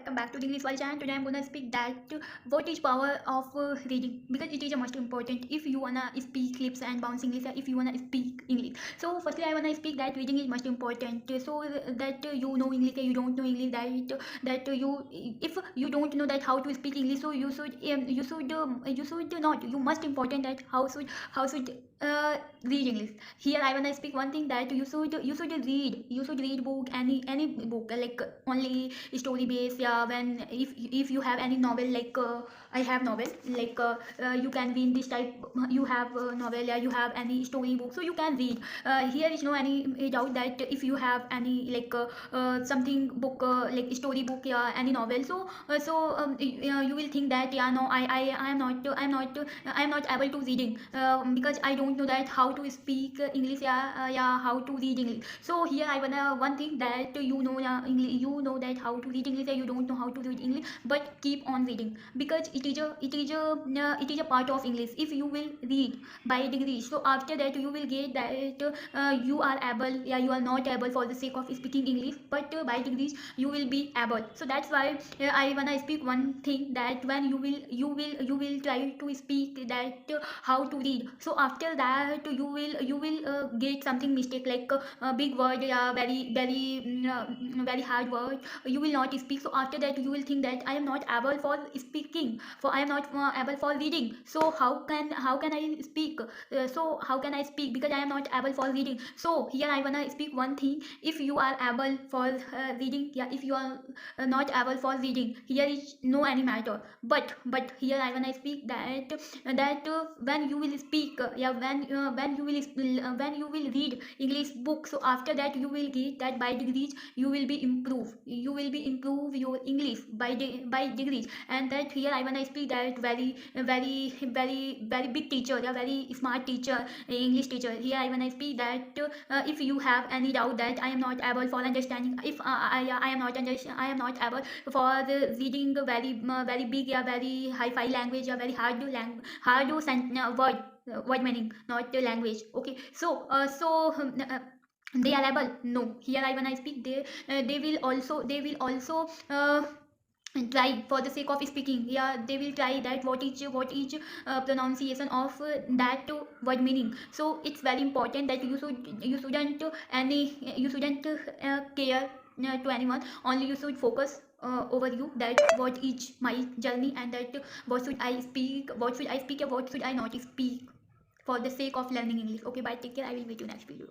welcome back to the English World channel. Today I'm gonna speak that what is power of reading, because it is a most important if you wanna speak lips and bounce English, if you wanna speak English. So firstly I wanna speak that reading is most important. So that you know English, you don't know English, that you, if you don't know that how to speak English, so you should not, you must important that how should read English. Here I wanna speak one thing that you should read book, any book, like only story based. Yeah, when if you have any novel, like I have novel, like you can read this type. You have novel, yeah, you have any story book, so you can read. Here is no any doubt that if you have any like something book, like story book, yeah, any novel, you will think that, yeah, no, I'm not able to reading, because I don't know that how to speak English, yeah, yeah, how to read English. So here I wanna one thing that you know, yeah, English, you know that how to read English, yeah, you don't know how to read English, but keep on reading, because it is a part of English. If you will read by degrees, so after that you will get that you are able, yeah, you are not able for the sake of speaking English, but by degrees you will be able. So that's why I wanna speak one thing that when you will try to speak that how to read, so after that you will get something mistake, like a big word, yeah, very hard word, you will not speak. So after that you will think that I am not able for speaking, for I am not able for reading, so how can I speak, so how can I speak, because I am not able for reading. So here I wanna speak one thing: if you are able for reading, yeah, if you are not able for reading, here is no any matter. But here I wanna speak that when you will speak, yeah, when you will read English book, so after that you will get that by degrees you will be improve your English by degrees. And that here I wanna speak that very big teacher, yeah, very smart teacher, English teacher. Here I wanna speak that if you have any doubt that I am not able for understanding, if I am not able for the reading very big, yeah, very high-fi language, yeah, very word meaning, not the language. Okay, they are able. No, here I when I speak, they will also try for the sake of speaking. Yeah, they will try that what each pronunciation of that word meaning. So it's very important that you shouldn't care to anyone, only you should focus over you, that what is my journey, and that what should I speak, and what should I not speak, for the sake of learning English. Okay, bye, take care, I will meet you next video.